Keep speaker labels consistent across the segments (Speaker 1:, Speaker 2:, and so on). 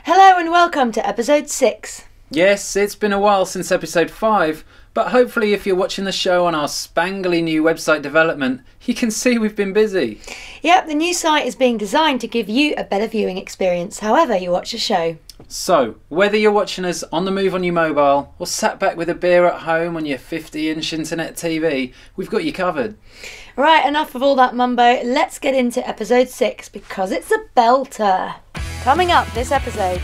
Speaker 1: Hello and welcome to episode 6.
Speaker 2: Yes, it's been a while since episode 5, but hopefully if you're watching the show on our spangly new website development, you can see we've been busy.
Speaker 1: Yep, the new site is being designed to give you a better viewing experience however you watch the show.
Speaker 2: So, whether you're watching us on the move on your mobile or sat back with a beer at home on your 50-inch internet TV, we've got you covered.
Speaker 1: Right, enough of all that mumbo, let's get into episode 6 because it's a belter. Coming up this episode.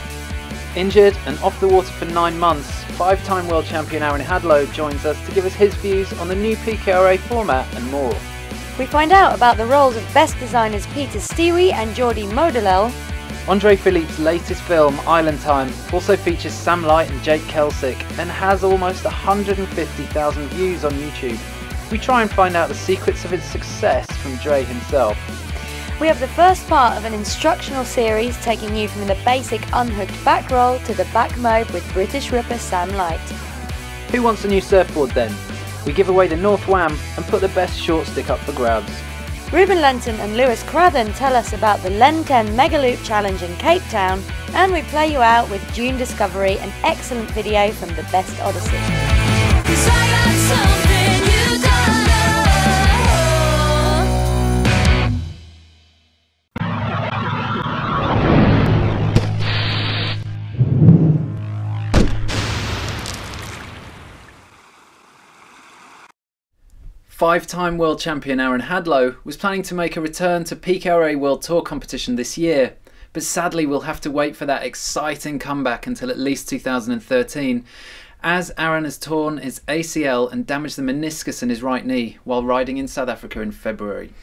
Speaker 2: Injured and off the water for 9 months, 5-time world champion Aaron Hadlow joins us to give us his views on the new PKRA format and more.
Speaker 1: We find out about the roles of best designers Peter Stiewe and Jordi Modolell.
Speaker 2: Andre Phillip's latest film, Island Time, also features Sam Light and Jake Kelsick and has almost 150,000 views on YouTube. We try and find out the secrets of its success from Dre himself.
Speaker 1: We have the first part of an instructional series taking you from the basic unhooked back roll to the back mobe with British ripper Sam Light.
Speaker 2: Who wants a new surfboard then? We give away the North Wam and put the best Shortstick up for grabs.
Speaker 1: Ruben Lenten and Lewis Crathern tell us about the Len10 Mega Loop challenge in Cape Town, and we play you out with Dune Discovery, an excellent video from the best Odyssey.
Speaker 2: 5-time world champion Aaron Hadlow was planning to make a return to PKRA World Tour competition this year, but sadly we'll have to wait for that exciting comeback until at least 2013, as Aaron has torn his ACL and damaged the meniscus in his right knee while riding in South Africa in February.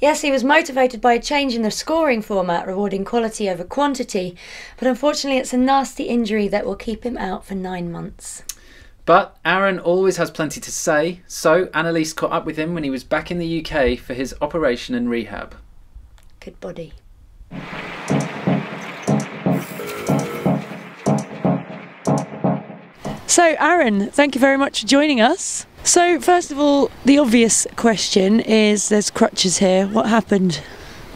Speaker 1: Yes, he was motivated by a change in the scoring format, rewarding quality over quantity, but unfortunately it's a nasty injury that will keep him out for 9 months.
Speaker 2: But Aaron always has plenty to say, so Annalise caught up with him when he was back in the UK for his operation and rehab.
Speaker 1: Good body.
Speaker 3: So Aaron, thank you very much for joining us. So first of all, the obvious question is, there's crutches here. What happened?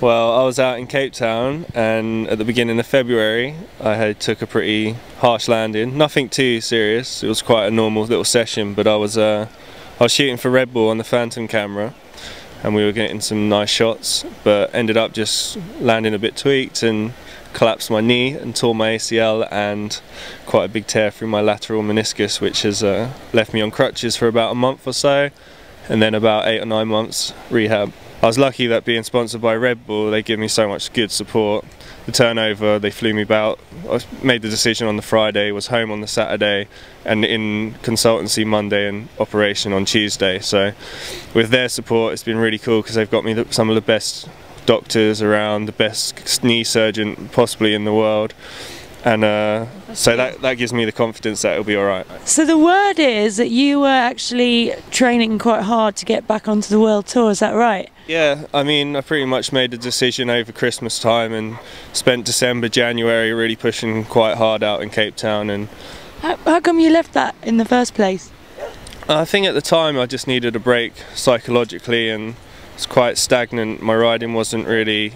Speaker 4: Well, I was out in Cape Town, and at the beginning of February I took a pretty harsh landing. Nothing too serious, it was quite a normal little session, but I was shooting for Red Bull on the Phantom camera and we were getting some nice shots, but ended up just landing a bit tweaked and collapsed my knee and tore my ACL and quite a big tear through my lateral meniscus, which has left me on crutches for about a month or so, and then about 8 or 9 months rehab. I was lucky that being sponsored by Red Bull, they give me so much good support. The turnover, they flew me about. I made the decision on the Friday, was home on the Saturday, and in consultancy Monday and operation on Tuesday. So with their support, it's been really cool because they've got me some of the best doctors around, the best knee surgeon possibly in the world. And so that gives me the confidence that it'll be alright.
Speaker 3: So the word is that you were actually training quite hard to get back onto the world tour, is that right?
Speaker 4: Yeah, I mean, I pretty much made a decision over Christmas time and spent December, January really pushing quite hard out in Cape Town. And
Speaker 3: How come you left that in the first place?
Speaker 4: I think at the time I just needed a break psychologically, and it's quite stagnant. My riding wasn't really...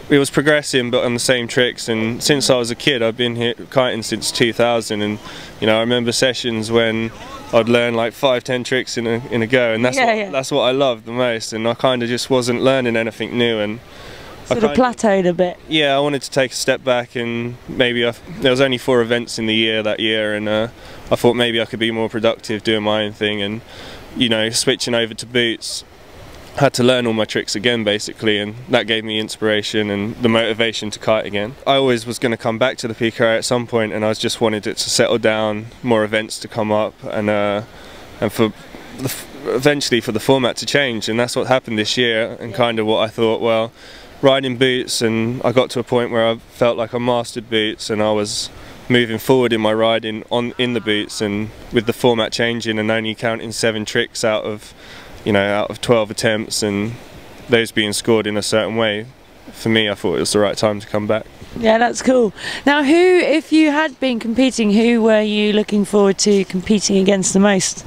Speaker 4: It was progressing, but on the same tricks, and since I was a kid I've been here kiting since 2000, and you know, I remember sessions when I'd learn like 5-10 tricks in a go, and that's what I loved the most, and I kind of just wasn't learning anything new, and
Speaker 3: sort of plateaued a bit.
Speaker 4: Yeah, I wanted to take a step back, and maybe there was only 4 events in the year that year, and I thought maybe I could be more productive doing my own thing, and you know, switching over to boots. Had to learn all my tricks again basically, and that gave me inspiration and the motivation to kite again. I always was going to come back to the PKRA at some point, and I just wanted it to settle down, more events to come up, and for eventually for the format to change, and that's what happened this year, and kind of what I thought, well, riding boots, and I got to a point where I felt like I mastered boots and I was moving forward in my riding in the boots, and with the format changing and only counting 7 tricks out of 12 attempts and those being scored in a certain way, for me I thought it was the right time to come back.
Speaker 3: Yeah, that's cool. Now if you had been competing, who were you looking forward to competing against the most?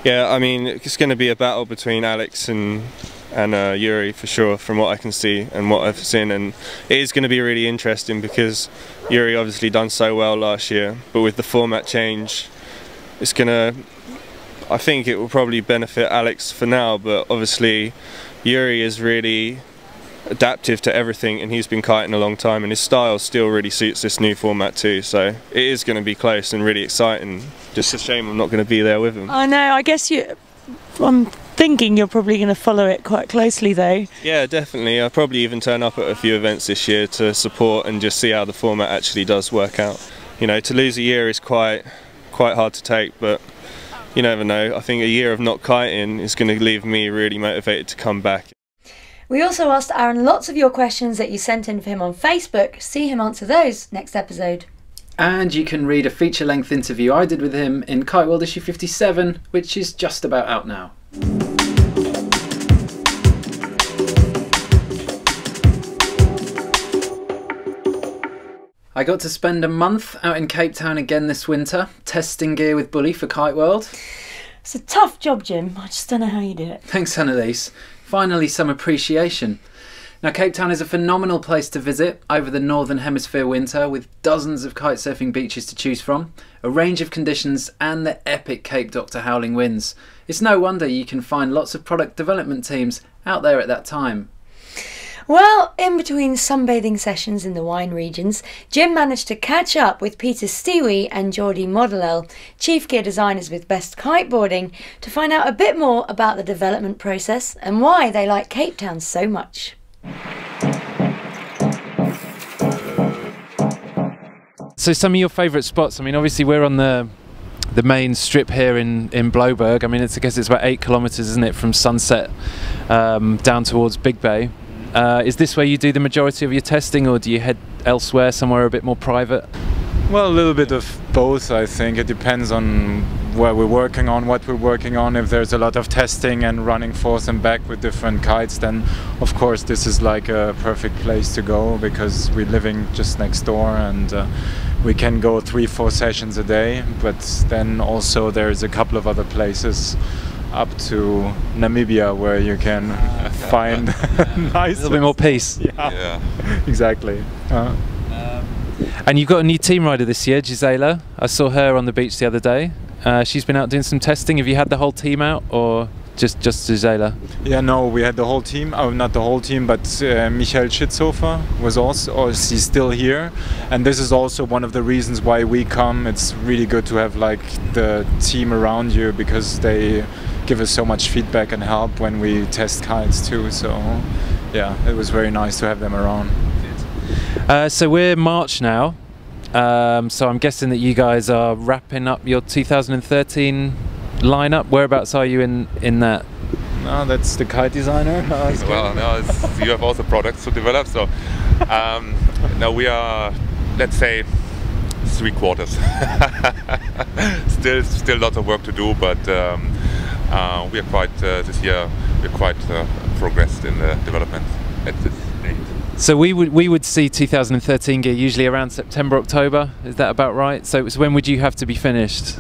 Speaker 4: Yeah, I mean, it's going to be a battle between Alex and Yuri for sure, from what I can see and what I've seen, and it is going to be really interesting because Jordi obviously done so well last year, but with the format change, it's gonna, I think it will probably benefit Alex for now, but obviously Jordi is really adaptive to everything, and he's been kiting a long time, and his style still really suits this new format too, so it is going to be close and really exciting. Just a shame I'm not going to be there with him.
Speaker 3: I know, I guess I'm thinking you're probably going to follow it quite closely though.
Speaker 4: Yeah, definitely. I'll probably even turn up at a few events this year to support and just see how the format actually does work out. You know, to lose a year is quite hard to take, but you never know. I think a year of not kiting is going to leave me really motivated to come back.
Speaker 1: We also asked Aaron lots of your questions that you sent in for him on Facebook. See him answer those next episode.
Speaker 2: And you can read a feature-length interview I did with him in Kite World issue 57, which is just about out now. I got to spend a month out in Cape Town again this winter, testing gear with Bully for Kite World.
Speaker 3: It's a tough job, Jim. I just don't know how you do it.
Speaker 2: Thanks, Annalise. Finally some appreciation. Now, Cape Town is a phenomenal place to visit over the Northern Hemisphere winter, with dozens of kitesurfing beaches to choose from, a range of conditions and the epic Cape Doctor howling winds. It's no wonder you can find lots of product development teams out there at that time.
Speaker 1: Well, in between sunbathing sessions in the wine regions, Jim managed to catch up with Peter Stiewe and Jordi Modolell, chief gear designers with Best Kiteboarding, to find out a bit more about the development process and why they like Cape Town so much.
Speaker 2: So some of your favourite spots, I mean obviously we're on the main strip here in Bloberg. I mean I guess it's about 8 kilometres, isn't it, from Sunset down towards Big Bay. Is this where you do the majority of your testing, or do you head elsewhere, somewhere a bit more private?
Speaker 5: Well, a little bit of both, I think. It depends on where we're working on, what we're working on. If there's a lot of testing and running forth and back with different kites, then of course this is like a perfect place to go, because we're living just next door and we can go 3-4 sessions a day. But then also there's a couple of other places up to Namibia where you can find nice,
Speaker 2: a little bit more peace.
Speaker 5: Yeah. Exactly.
Speaker 2: And you've got a new team rider this year, Gisela. I saw her on the beach the other day. She's been out doing some testing. Have you had the whole team out, or just Gisela?
Speaker 5: Yeah, no, we had the whole team. Oh, not the whole team, but Michael Schitzhofer was also, or he's still here. And this is also one of the reasons why we come. It's really good to have like the team around you, because they give us so much feedback and help when we test kites too. So yeah, it was very nice to have them around.
Speaker 2: So we're March now, so I'm guessing that you guys are wrapping up your 2013 lineup. Whereabouts are you in that?
Speaker 5: No, that's the kite designer.
Speaker 6: Well, no, you have also products to develop, so now we are, let's say, 3/4. Still lots of work to do, but we are quite this year. We're quite progressed in the development at this stage.
Speaker 2: So we would see 2013 gear usually around September, October. Is that about right? So when would you have to be finished?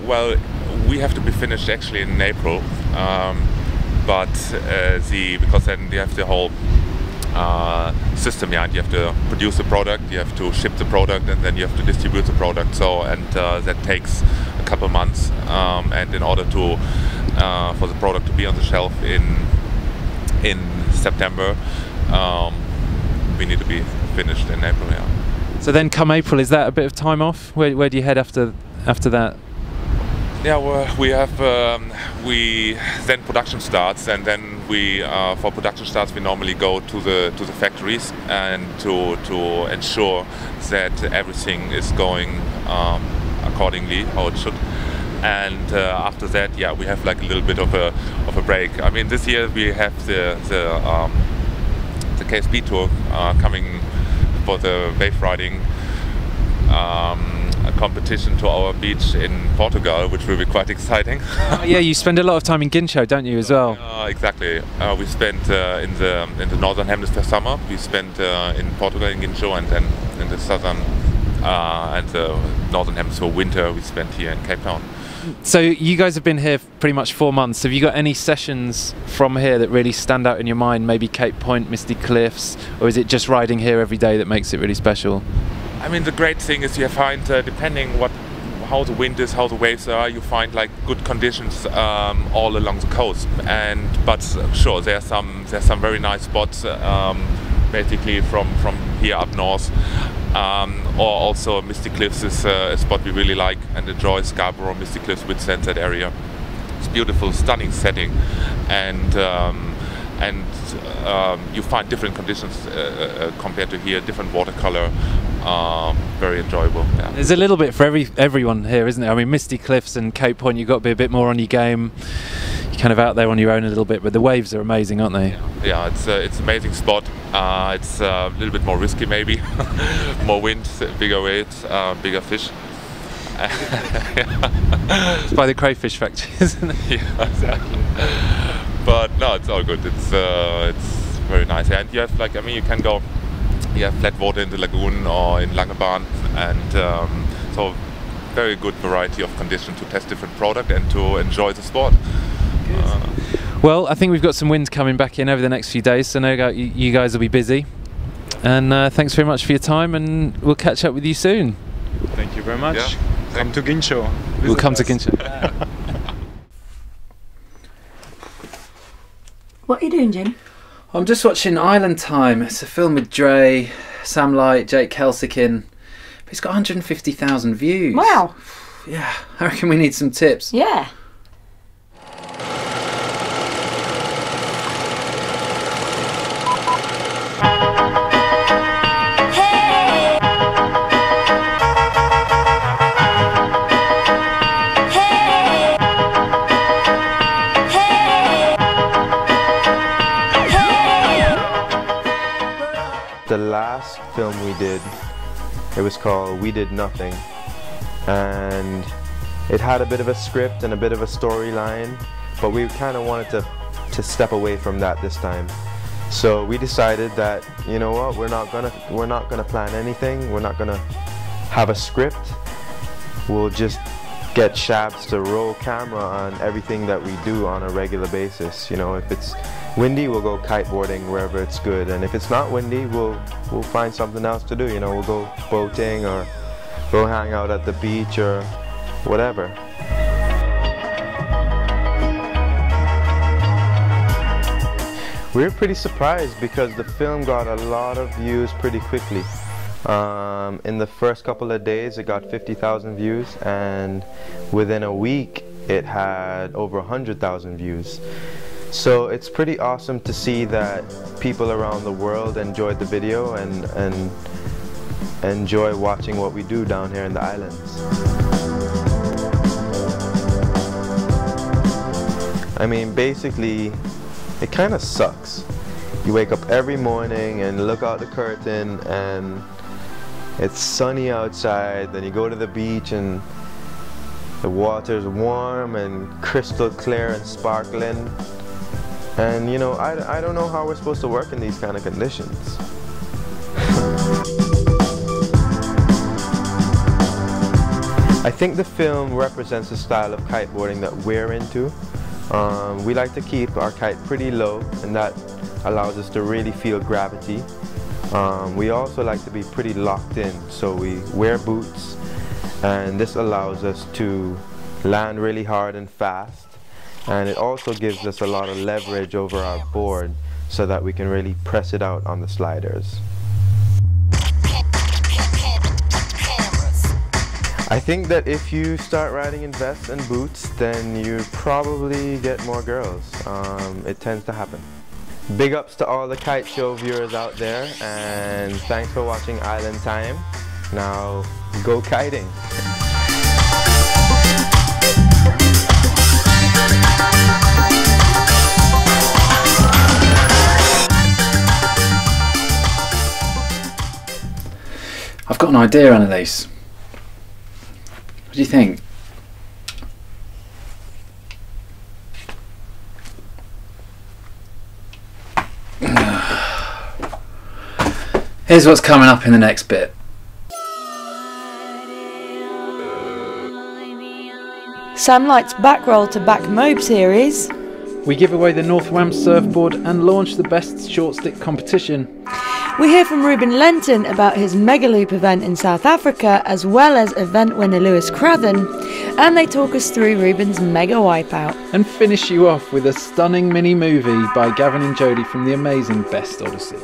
Speaker 6: Well, we have to be finished actually in April, but because then you have the whole system behind. You have to produce the product, you have to ship the product, and then you have to distribute the product. So that takes a couple months, and in order to for the product to be on the shelf in September, we need to be finished in April. Yeah.
Speaker 2: So then, come April, is that a bit of time off? Where do you head after that?
Speaker 6: Yeah, well, we have then production starts, and then for production starts we normally go to the factories and to ensure that everything is going accordingly how it should. And after that, yeah, we have like a little bit of a break. I mean, this year we have the KSB tour coming for the wave riding a competition to our beach in Portugal, which will be quite exciting.
Speaker 2: Yeah, you spend a lot of time in Guincho, don't you, as well?
Speaker 6: Exactly. We spent in the northern hemisphere summer. We spent in Portugal in Guincho, and then in the southern and the northern hemisphere winter we spent here in Cape Town.
Speaker 2: So you guys have been here pretty much 4 months. Have you got any sessions from here that really stand out in your mind? Maybe Cape Point, Misty Cliffs, or is it just riding here every day that makes it really special?
Speaker 6: I mean, the great thing is you find, depending how the wind is, how the waves are, you find like good conditions all along the coast. But sure, there's some very nice spots, basically from here up north. Or also Misty Cliffs is a spot we really like and enjoy. Scarborough, Misty Cliffs, Whitsand, that area. It's beautiful, stunning setting, and you find different conditions compared to here, different watercolor. Very enjoyable. Yeah.
Speaker 2: There's a little bit for everyone here, isn't there? I mean, Misty Cliffs and Cape Point, you've got to be a bit more on your game. You're kind of out there on your own a little bit, but the waves are amazing, aren't they?
Speaker 6: Yeah, it's an amazing spot. It's a little bit more risky, maybe. More wind, bigger waves, bigger fish.
Speaker 2: It's by the crayfish factory, isn't it?
Speaker 6: Yeah, exactly. But no, it's all good. It's very nice. And you have, like, I mean, you can go. You have flat water in the lagoon or in Langebahn, and so very good variety of conditions to test different product and to enjoy the sport.
Speaker 2: Well, I think we've got some wind coming back in over the next few days, so no doubt you guys will be busy. And thanks very much for your time, and we'll catch up with you soon.
Speaker 5: Thank you very much.
Speaker 6: Yeah.
Speaker 5: Come to Gincho.
Speaker 2: We'll come to Gincho.
Speaker 1: What are you doing, Jim?
Speaker 2: I'm just watching Island Time. It's a film with Dre, Sam Light, Jake Kelsikin. But it's got 150,000 views.
Speaker 1: Wow.
Speaker 2: Yeah, I reckon we need some tips.
Speaker 1: Yeah.
Speaker 7: The last film we did, it was called We Did Nothing, and it had a bit of a script and a bit of a storyline, but we kind of wanted to step away from that this time. So we decided that, you know what, we're not gonna plan anything. We're not gonna have a script. We'll just get Shabs to roll camera on everything that we do on a regular basis. You know, if it's windy, we'll go kiteboarding wherever it's good, and if it's not windy, we'll find something else to do. You know, we'll go boating or go hang out at the beach or whatever. We were pretty surprised because the film got a lot of views pretty quickly. In the first couple of days it got 50,000 views, and within a week it had over 100,000 views. So it's pretty awesome to see that people around the world enjoyed the video and enjoy watching what we do down here in the islands. I mean, basically, it kind of sucks. You wake up every morning and look out the curtain and it's sunny outside, then you go to the beach and the water's warm and crystal clear and sparkling. And you know, I don't know how we're supposed to work in these kind of conditions. I think the film represents the style of kiteboarding that we're into. We like to keep our kite pretty low, and that allows us to really feel gravity. We also like to be pretty locked in, so we wear boots, and this allows us to land really hard and fast. And it also gives us a lot of leverage over our board so that we can really press it out on the sliders. I think that if you start riding in vests and boots, then you probably get more girls. It tends to happen. Big ups to all the Kite Show viewers out there, and thanks for watching Island Time. Now, go kiting!
Speaker 2: I've got an idea, Annalise. What do you think? Here's what's coming up in the next bit.
Speaker 3: Sam Light's back roll to back mobe series.
Speaker 2: We give away the North Wam surfboard and launch the best short stick competition.
Speaker 1: We hear from Ruben Lenten about his Mega Loop event in South Africa, as well as event winner Lewis Crathern, and they talk us through Ruben's Mega Wipeout.
Speaker 2: And finish you off with a stunning mini movie by Gavin and Jordi from the amazing Best Odyssey.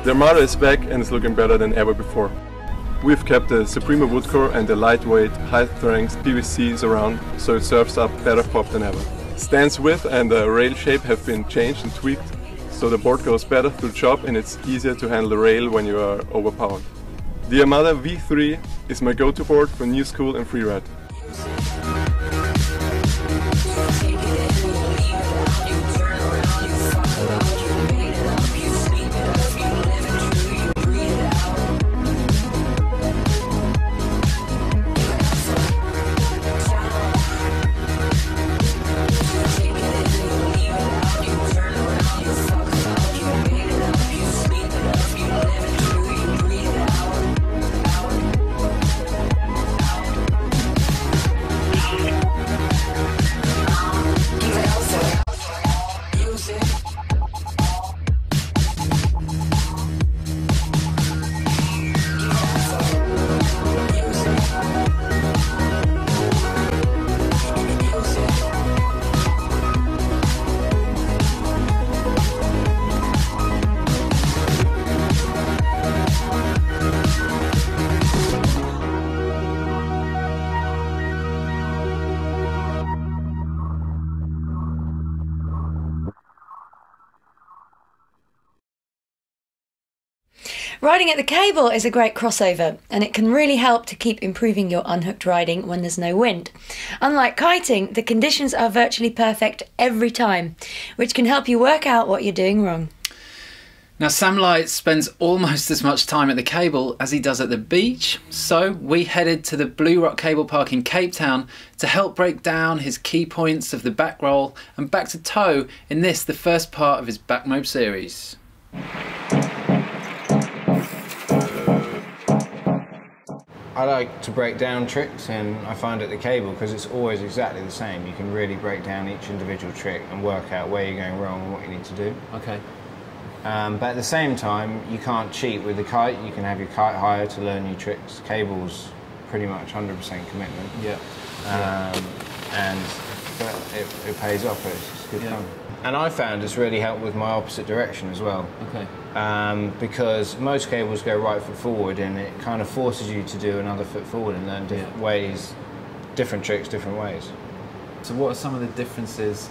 Speaker 8: The Armada is back and is looking better than ever before. We've kept the Suprema wood core and the lightweight, high-strength PVCs around, so it serves up better pop than ever. Stance width and the rail shape have been changed and tweaked, so the board goes better through chop and it's easier to handle the rail when you are overpowered. The Armada V3 is my go-to board for new school and freeride.
Speaker 1: Riding at the cable is a great crossover, and it can really help to keep improving your unhooked riding when there's no wind. Unlike kiting, the conditions are virtually perfect every time, which can help you work out what you're doing wrong.
Speaker 2: Now, Sam Light spends almost as much time at the cable as he does at the beach, so we headed to the Blue Rock Cable Park in Cape Town to help break down his key points of the back roll and back to toe in this, the first part of his back mobe series.
Speaker 9: I like to break down tricks, and I find at the cable, because it's always exactly the same, you can really break down each individual trick and work out where you're going wrong and what you need to do.
Speaker 2: Okay.
Speaker 9: But at the same time, you can't cheat with the kite. You can have your kite higher to learn new tricks. Cable's pretty much 100% commitment.
Speaker 2: Yeah.
Speaker 9: But it pays off. It's good fun. And I found it's really helped with my opposite direction as well.
Speaker 2: Okay.
Speaker 9: Because most cables go right foot forward, and it kind of forces you to do another foot forward and learn different ways, different tricks, different ways.
Speaker 2: So what are some of the differences,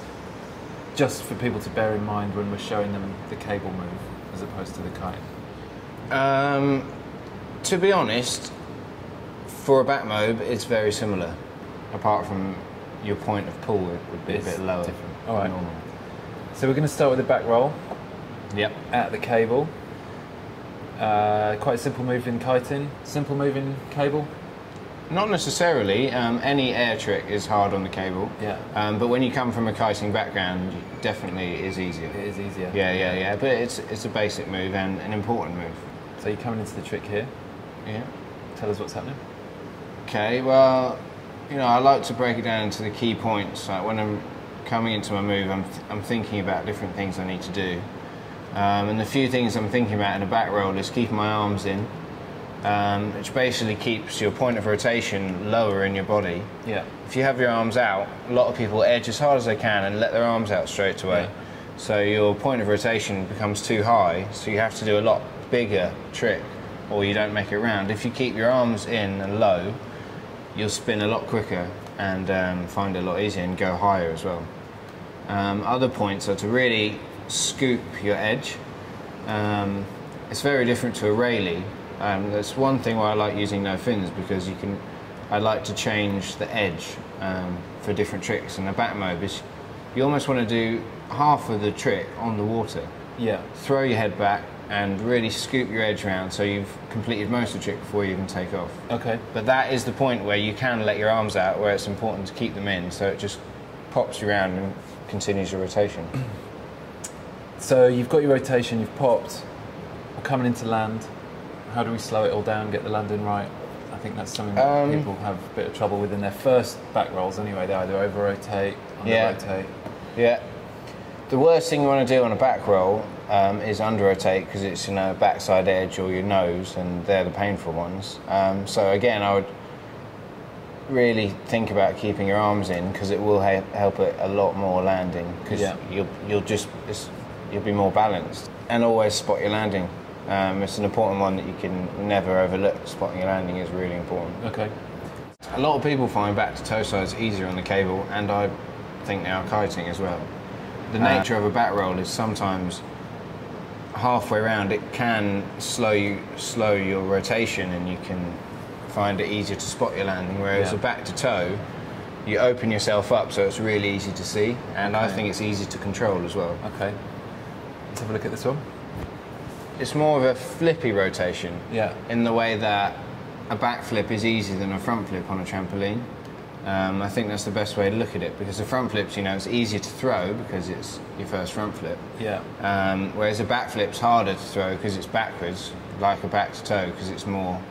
Speaker 2: just for people to bear in mind when we're showing them the cable move as opposed to the kite?
Speaker 9: To be honest, for a back mobe, it's very similar, apart from your point of pull would be a bit lower.
Speaker 2: All right.
Speaker 9: Normal.
Speaker 2: So we're going to start with the back roll.
Speaker 9: Yep.
Speaker 2: At the cable. Quite a simple move in kiting. Simple move in cable.
Speaker 9: Not necessarily. Any air trick is hard on the cable.
Speaker 2: Yeah.
Speaker 9: But when you come from a kiting background, definitely it is easier.
Speaker 2: It is easier.
Speaker 9: Yeah. But it's a basic move and an important move.
Speaker 2: So you're coming into the trick here.
Speaker 9: Yeah.
Speaker 2: Tell us what's happening.
Speaker 9: Okay. Well, you know, I like to break it down into the key points. Like when I'm coming into my move, I'm thinking about different things I need to do. And the few things I'm thinking about in a back roll is keeping my arms in, which basically keeps your point of rotation lower in your body.
Speaker 2: Yeah.
Speaker 9: If you have your arms out, a lot of people edge as hard as they can and let their arms out straight away. Yeah. So your point of rotation becomes too high, so you have to do a lot bigger trick or you don't make it round. If you keep your arms in and low, you'll spin a lot quicker and find it a lot easier and go higher as well. Other points are to really scoop your edge. It's very different to a Rayleigh. That's one thing why I like using no fins, because I like to change the edge for different tricks. And the back mobe is, you almost want to do half of the trick on the water.
Speaker 2: Yeah.
Speaker 9: Throw your head back and really scoop your edge around so you've completed most of the trick before you even take off.
Speaker 2: Okay.
Speaker 9: But that is the point where you can let your arms out, where it's important to keep them in, so it just pops you around and continues your rotation.
Speaker 2: So you've got your rotation, you've popped, we're coming into land. How do we slow it all down, get the landing right? I think that's something that people have a bit of trouble with in their first back rolls anyway. They either over-rotate, under-rotate.
Speaker 9: Yeah. The worst thing you want to do on a back roll is under-rotate, because it's, you know, backside edge or your nose, and they're the painful ones. So again, I would really think about keeping your arms in, because it will help it a lot more landing, because you'll be more balanced. And always spot your landing. It's an important one that you can never overlook. Spotting your landing is really important.
Speaker 2: Okay.
Speaker 9: A lot of people find back to toe sides easier on the cable, and I think they are kiting as well. The nature of a back roll is sometimes halfway around it can slow your rotation, and you can find it easier to spot your landing, whereas a back to toe, you open yourself up so it's really easy to see, and I think it's easy to control as well.
Speaker 2: Okay. Let's have a look at this one.
Speaker 9: It's more of a flippy rotation, in the way that a back flip is easier than a front flip on a trampoline. I think that's the best way to look at it, because the front flips, you know, it's easier to throw because it's your first front flip.
Speaker 2: Yeah.
Speaker 9: Whereas a back flip's harder to throw because it's backwards, like a back to toe, because it's more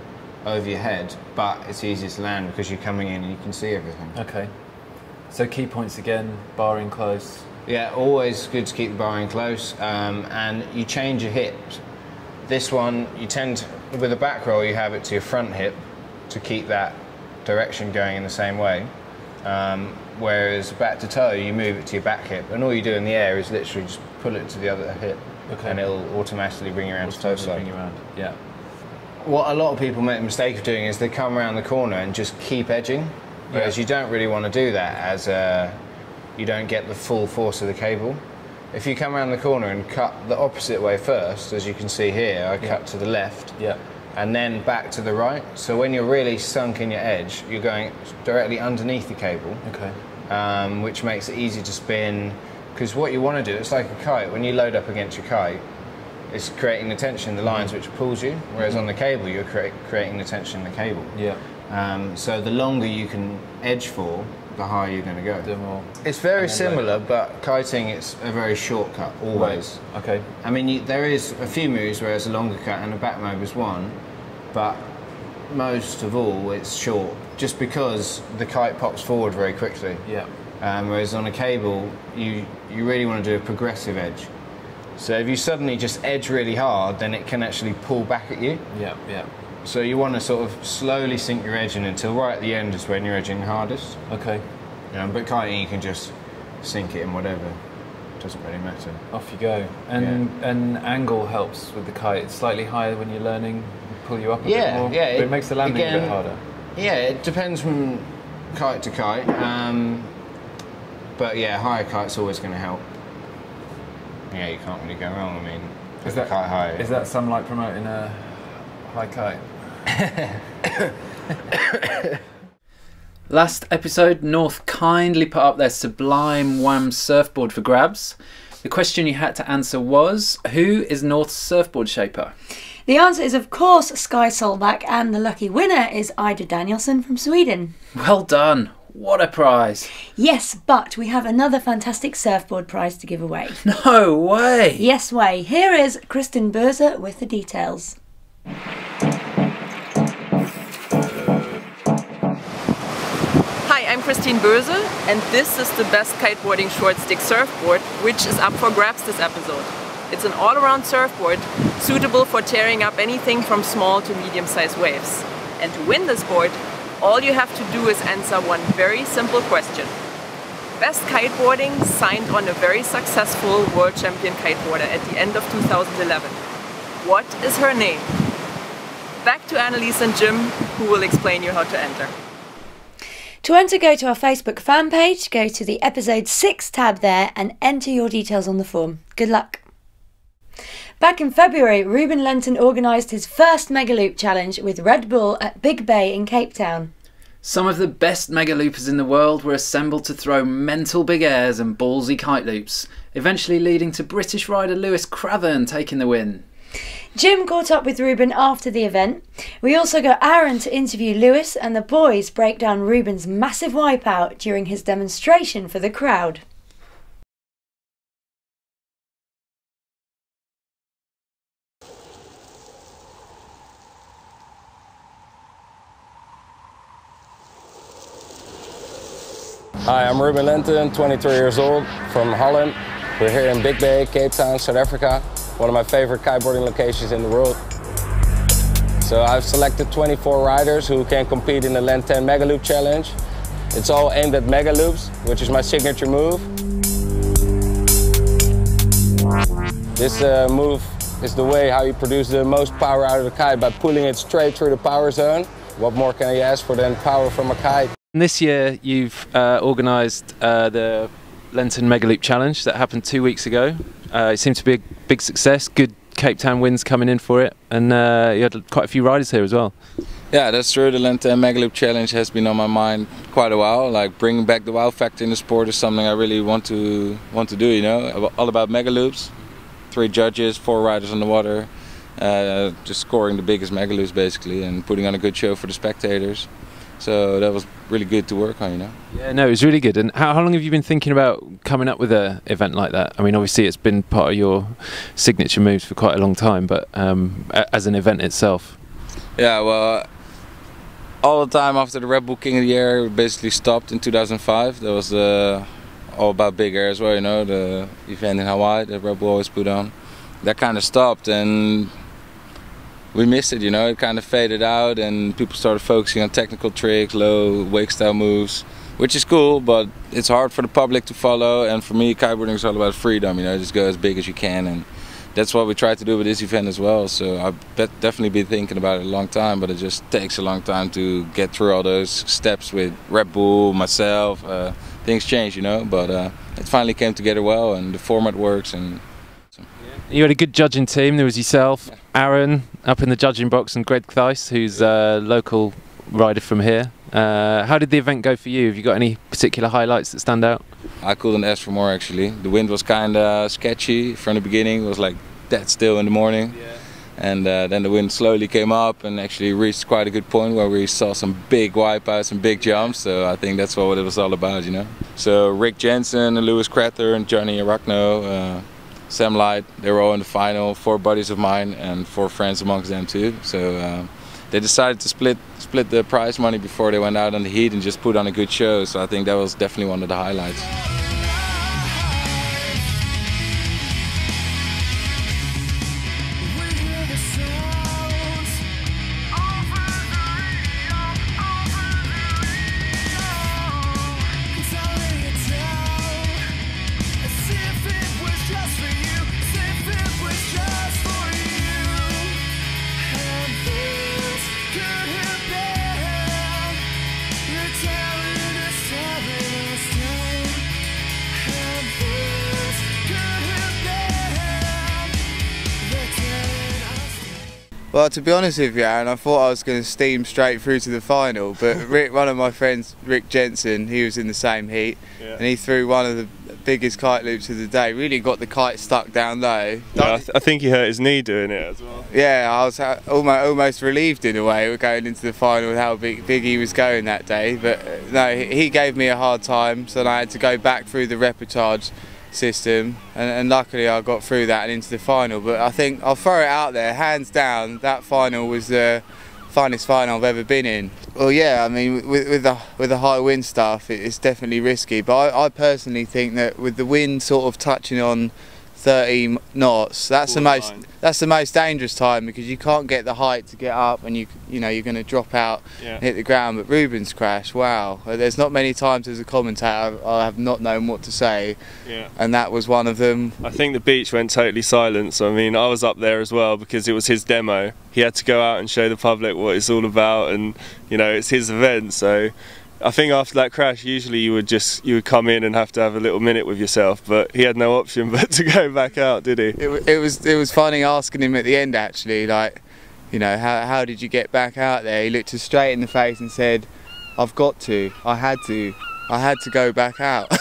Speaker 9: over your head, but it's easier to land because you're coming in and you can see everything.
Speaker 2: Okay. So key points again, barring close.
Speaker 9: Yeah, always good to keep the bar in close, and you change your hips. This one, you tend to, with a back roll, you have it to your front hip to keep that direction going in the same way. Whereas back to toe, you move it to your back hip, and all you do in the air is literally just pull it to the other hip, and it'll automatically bring you around to toe side.
Speaker 2: Yeah.
Speaker 9: What a lot of people make the mistake of doing is they come around the corner and just keep edging, whereas you don't really want to do that, as you don't get the full force of the cable. If you come around the corner and cut the opposite way first, as you can see here, I cut to the left, and then back to the right. So when you're really sunk in your edge, you're going directly underneath the cable, which makes it easy to spin. Because what you want to do, it's like a kite. When you load up against your kite, it's creating the tension in the lines which pulls you, whereas on the cable, you're creating the tension in the cable. So the longer you can edge for, the higher you're going to go.
Speaker 2: The more.
Speaker 9: It's very similar, but kiting, it's a very short cut, always.
Speaker 2: Right. Okay.
Speaker 9: I mean, there is a few moves where it's a longer cut, and a back mobe is one, but most of all, it's short, just because the kite pops forward very quickly.
Speaker 2: Yeah.
Speaker 9: Whereas on a cable, you really want to do a progressive edge. So if you suddenly just edge really hard, then it can actually pull back at you.
Speaker 2: Yeah, yeah.
Speaker 9: So you want to sort of slowly sink your edge in until right at the end is when you're edging hardest.
Speaker 2: Okay.
Speaker 9: But kiting, you can just sink it in whatever. It doesn't really matter.
Speaker 2: Off you go. And angle helps with the kite. It's slightly higher when you're learning, pull you up a bit more.
Speaker 9: Yeah,
Speaker 2: but it makes the landing a bit harder.
Speaker 9: Yeah, it depends from kite to kite. But yeah, higher kite's always going to help. Yeah, you can't really go wrong. I mean, is that kite high?
Speaker 2: Is that some like promoting a high kite? Last episode, North kindly put up their sublime Wam surfboard for grabs. The question you had to answer was, who is North's surfboard shaper?
Speaker 1: The answer is, of course, Sky Solback, and the lucky winner is Ida Danielsson from Sweden.
Speaker 2: Well done. What a prize.
Speaker 1: Yes, but we have another fantastic surfboard prize to give away.
Speaker 2: No way.
Speaker 1: Yes way. Here is Kristin Berzer with the details.
Speaker 10: Hi, I'm Kristin Berzer, and this is the best kiteboarding short stick surfboard, which is up for grabs this episode. It's an all-around surfboard suitable for tearing up anything from small to medium-sized waves. And to win this board, all you have to do is answer one very simple question. Best Kiteboarding signed on a very successful world champion kiteboarder at the end of 2011. What is her name? back to Annalise and Jim, who will explain you how to enter.
Speaker 1: To enter, go to our Facebook fan page, go to the episode 6 tab there and enter your details on the form. Good luck. Back in February, Ruben Lenten organised his first Mega Loop challenge with Red Bull at Big Bay in Cape Town.
Speaker 2: Some of the best Mega Loopers in the world were assembled to throw mental big airs and ballsy kite loops, eventually leading to British rider Lewis Crathern taking the win.
Speaker 1: Jim caught up with Ruben after the event. We also got Aaron to interview Lewis, and the boys break down Ruben's massive wipeout during his demonstration for the crowd.
Speaker 11: Hi, I'm Ruben Lenten, 23 years old, from Holland. We're here in Big Bay, Cape Town, South Africa, one of my favorite kiteboarding locations in the world. So I've selected 24 riders who can compete in the Len10 Mega Loop challenge. It's all aimed at Mega Loops, which is my signature move. This move is the way how you produce the most power out of the kite, by pulling it straight through the power zone. What more can you ask for than power from a kite?
Speaker 2: This year you've organised the Len10 Mega Loop challenge that happened 2 weeks ago. It seemed to be a big success, good Cape Town wins coming in for it, and you had quite a few riders here as well.
Speaker 11: Yeah, that's true. The Len10 Mega Loop challenge has been on my mind quite a while. Like, bringing back the wow factor in the sport is something I really want to do, you know. All about Mega Loops, 3 judges, 4 riders on the water, just scoring the biggest Mega Loops basically and putting on a good show for the spectators. So that was really good to work on, you know. Yeah,
Speaker 2: no, it was really good. And how long have you been thinking about coming up with an event like that? I mean, obviously it's been part of your signature moves for quite a long time, but as an event itself.
Speaker 11: Yeah, well, all the time after the Red Bull King of the Air basically stopped in 2005. That was all about big air as well, you know, the event in Hawaii that Red Bull always put on. That kind of stopped, and we missed it, you know. It kind of faded out and people started focusing on technical tricks, low wake style moves, which is cool, but it's hard for the public to follow. And for me, kiteboarding is all about freedom, you know, just go as big as you can. And that's what we try to do with this event as well. So I've definitely been thinking about it a long time, but it just takes a long time to get through all those steps with Red Bull, myself. Things change, you know, but it finally came together well and the format works. And
Speaker 2: you had a good judging team. There was yourself, Aaron up in the judging box, and Greg Thice, who's a local rider from here. How did the event go for you? Have you got any particular highlights that stand out?
Speaker 11: I couldn't ask for more actually. The wind was kind of sketchy from the beginning. It was like dead still in the morning. Yeah. And then the wind slowly came up and actually reached quite a good point where we saw some big wipeouts and big jumps. So I think that's what it was all about, you know. So Rick Jensen, Lewis Crathern, and Johnny Arachno, Sam Light, they were all in the final, 4 buddies of mine and 4 friends amongst them too. So they decided to split the prize money before they went out on the heat and just put on a good show. So I think that was definitely one of the highlights.
Speaker 12: Well, to be honest with you, Aaron, I thought I was going to steam straight through to the final, but one of my friends, Rick Jensen, he was in the same heat, and he threw one of the biggest kite loops of the day. Really got the kite stuck down low.
Speaker 4: Yeah, I think he hurt his knee doing it as well.
Speaker 12: Yeah, I was almost relieved in a way. We're going into the final with how big he was going that day, but no, he gave me a hard time, so I had to go back through the repertoire system, and luckily I got through that and into the final. But I think I'll throw it out there, hands down, that final was the funnest final I've ever been in. Well, yeah, I mean, with the high wind stuff, it's definitely risky, but I personally think that with the wind sort of touching on 30 knots. That's the most dangerous time, because you can't get the height to get up, and you know you're going to drop out and hit the ground. But Ruben's crash, wow! There's not many times as a commentator I have not known what to say, and that was one of them.
Speaker 4: I think the beach went totally silent. So I mean, I was up there as well because it was his demo. He had to go out and show the public what it's all about, and you know it's his event. So I think after that crash, usually you would come in and have to have a little minute with yourself, but he had no option but to go back out, did he?
Speaker 12: It was funny asking him at the end, actually, like, you know, how did you get back out there? He looked us straight in the face and said, "I've got to. I had to go back out."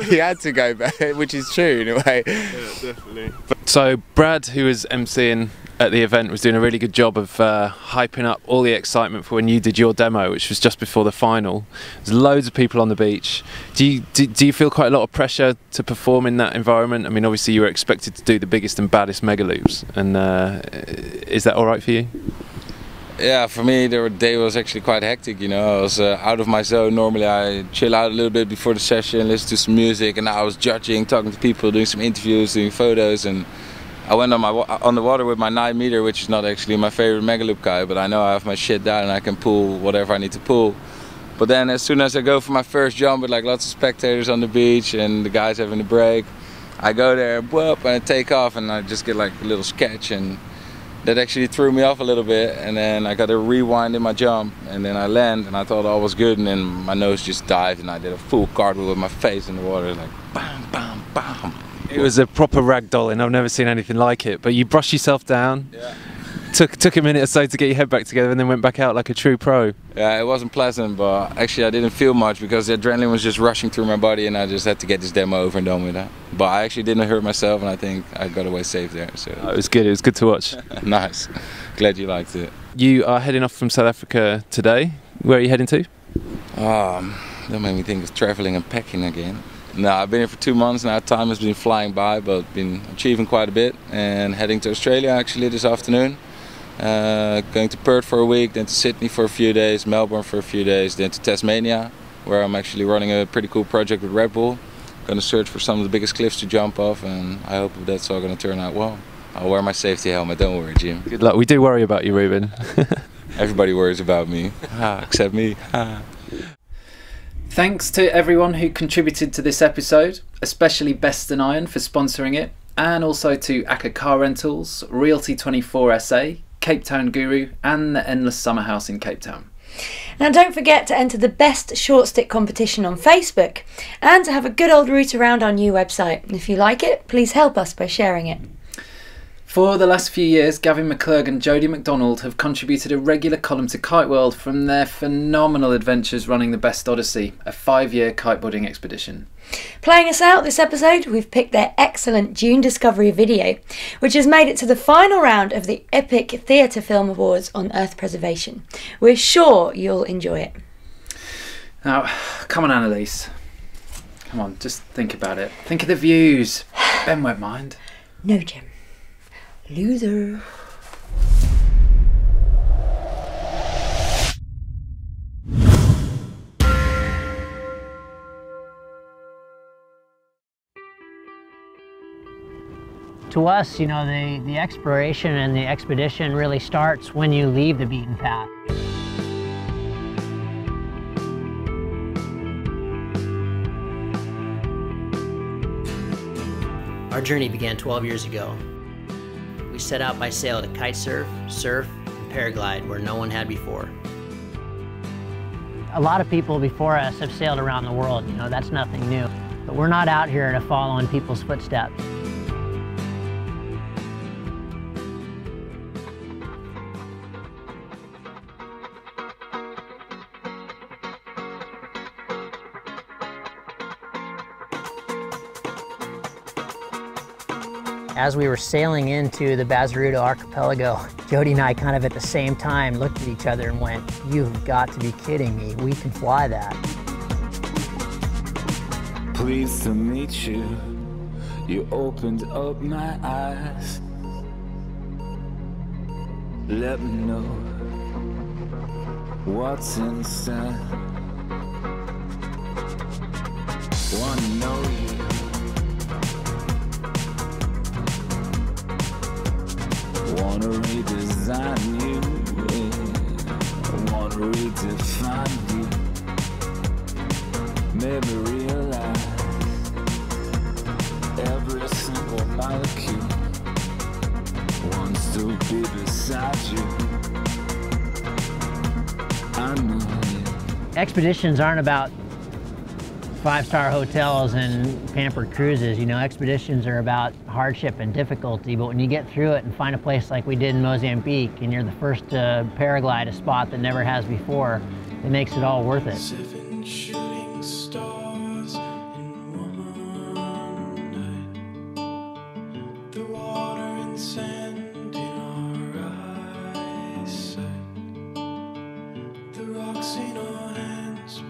Speaker 12: He had to go back, which is true in a way.
Speaker 4: Yeah, definitely.
Speaker 2: So Brad, who was emceeing at the event, was doing a really good job of hyping up all the excitement for when you did your demo, which was just before the final. There's loads of people on the beach. Do you feel quite a lot of pressure to perform in that environment? I mean, obviously you were expected to do the biggest and baddest mega loops, and is that all right for you?
Speaker 11: Yeah, for me the day was actually quite hectic, you know. I was out of my zone. Normally I chill out a little bit before the session, listen to some music, and now I was judging, talking to people, doing some interviews, doing photos, and I went on the water with my 9 meter, which is not actually my favorite mega loop kite, but I know I have my shit down and I can pull whatever I need to pull. But then as soon as I go for my first jump with like lots of spectators on the beach and the guys having a break, I go there, whoop, and I take off, and I just get like a little sketch, and that actually threw me off a little bit. And then I got a rewind in my jump, and then I land, and I thought all was good, and then my nose just dived, and I did a full cartwheel with my face in the water, like bam, bam, bam.
Speaker 2: It was a proper ragdolling. I've never seen anything like it. But you brushed yourself down.
Speaker 11: Yeah.
Speaker 2: Took a minute or so to get your head back together, and then went back out like a true pro.
Speaker 11: Yeah, it wasn't pleasant, but actually I didn't feel much because the adrenaline was just rushing through my body, and I just had to get this demo over and done with that. But I actually didn't hurt myself, and I think I got away safe there. So
Speaker 2: it was good. It was good to watch.
Speaker 11: Nice. Glad you liked it.
Speaker 2: You are heading off from South Africa today. Where are you heading to?
Speaker 11: That made me think of traveling and packing again. No, I've been here for 2 months now. Time has been flying by, but been achieving quite a bit. And heading to Australia actually this afternoon. Going to Perth for a week, then to Sydney for a few days, Melbourne for a few days, then to Tasmania, where I'm actually running a pretty cool project with Red Bull. Going to search for some of the biggest cliffs to jump off, and I hope that's all going to turn out well. I'll wear my safety helmet, don't worry, Jim.
Speaker 2: Good luck. We do worry about you, Ruben.
Speaker 11: Everybody worries about me, except me.
Speaker 2: Thanks to everyone who contributed to this episode, especially Best and Iron for sponsoring it, and also to Aka Car Rentals, Realty24 SA, Cape Town Guru, and the Endless Summer House in Cape Town.
Speaker 1: Now don't forget to enter the Best Short Stick competition on Facebook, and to have a good old route around our new website. If you like it, please help us by sharing it.
Speaker 2: For the last few years, Gavin McClurg and Jodie McDonald have contributed a regular column to Kite World from their phenomenal adventures running the Best Odyssey, a 5-year kiteboarding expedition.
Speaker 1: Playing us out this episode, we've picked their excellent June Discovery video, which has made it to the final round of the Epic Theatre Film Awards on Earth Preservation. We're sure you'll enjoy it.
Speaker 2: Now, come on, Annalise. Come on, just think about it. Think of the views. Ben won't mind.
Speaker 1: No, Jim. Loser.
Speaker 13: To us, you know, the exploration and the expedition really starts when you leave the beaten path. Our journey began 12 years ago. We set out by sail to kite surf, and paraglide where no one had before. A lot of people before us have sailed around the world, you know, that's nothing new. But we're not out here to follow in people's footsteps. As we were sailing into the Bazaruto archipelago, Jodie and I kind of at the same time looked at each other and went, "You've got to be kidding me, we can fly that."
Speaker 14: Pleased to meet you, you opened up my eyes. Let me know what's inside. Wanna know you design you, yeah. I wanna redefine you. Maybe realize every single molecule wants to be beside you. I know it.
Speaker 13: Expeditions aren't about five-star hotels and pampered cruises. You know, expeditions are about hardship and difficulty, but when you get through it and find a place like we did in Mozambique, and you're the first to paraglide a spot that never has before, it makes it all worth it.
Speaker 14: 7 shooting stars in one night. The water and sand in our eyesight. The rocks in our hands.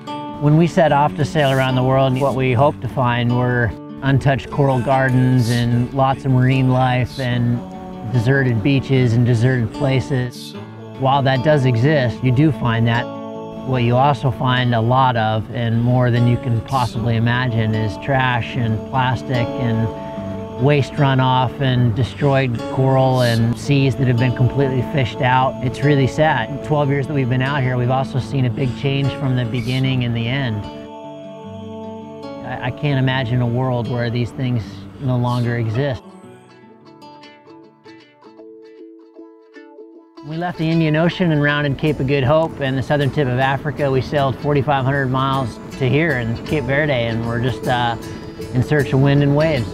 Speaker 13: When we set off to sail around the world, what we hoped to find were untouched coral gardens and lots of marine life and deserted beaches and deserted places. While that does exist, you do find that. What you also find a lot of, and more than you can possibly imagine, is trash and plastic and waste runoff and destroyed coral and seas that have been completely fished out. It's really sad. 12 years that we've been out here, we've also seen a big change from the beginning and the end. I can't imagine a world where these things no longer exist. We left the Indian Ocean and rounded Cape of Good Hope and the southern tip of Africa. We sailed 4,500 miles to here in Cape Verde, and we're just in search of wind and waves.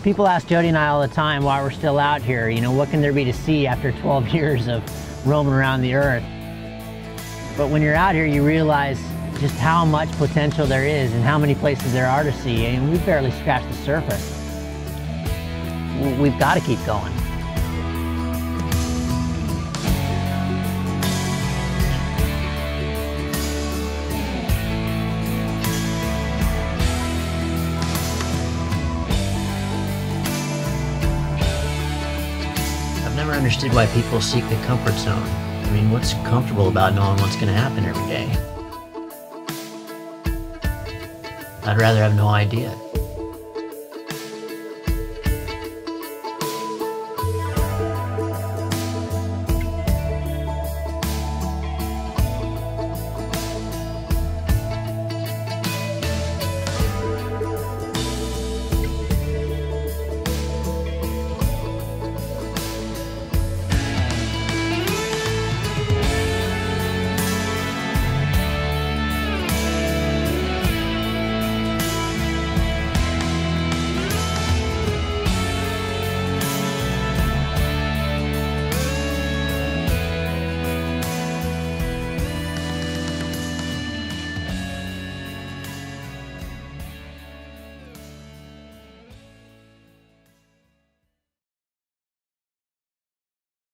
Speaker 13: People ask Jody and I all the time why we're still out here. You know, what can there be to see after 12 years of roaming around the earth? But when you're out here, you realize just how much potential there is and how many places there are to see. And we've barely scratched the surface. We've got to keep going.
Speaker 15: I've never understood why people seek the comfort zone. I mean, what's comfortable about knowing what's going to happen every day? I'd rather have no idea.